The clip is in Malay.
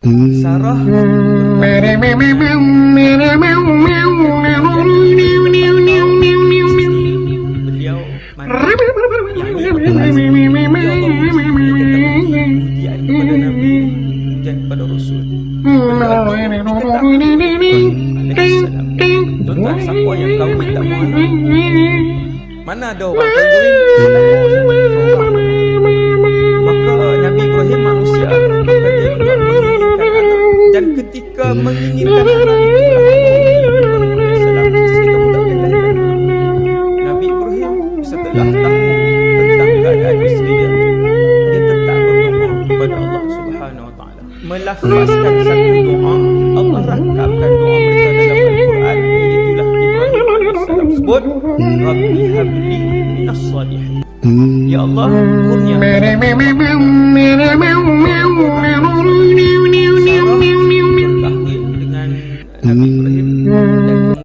Sarah beliau mandi yang kepada Nabi dan kepada Rasul. Tuan-tuan, siapa yang kahwin tak mau anak? Mana ada orang kahwin tak mau seorang? Maka Nabi Ibrahim manusia, maka dia juga menginginkan anak. Dan ketika menginginkan anak itulah isteri kamu tak boleh lahirkan. Nabi Ibrahim setelah tahu tentang keadaan isteri dia tetap berdoa kepada Allah Subhanahu Wa Taala, melafazkan satu doa. Allah rangkapkan doa mereka dalam Al-Quran, iaitulah Ibrahim alaihissalam sebut, Rabbi habli minas salihin. Ya Allah, kurnia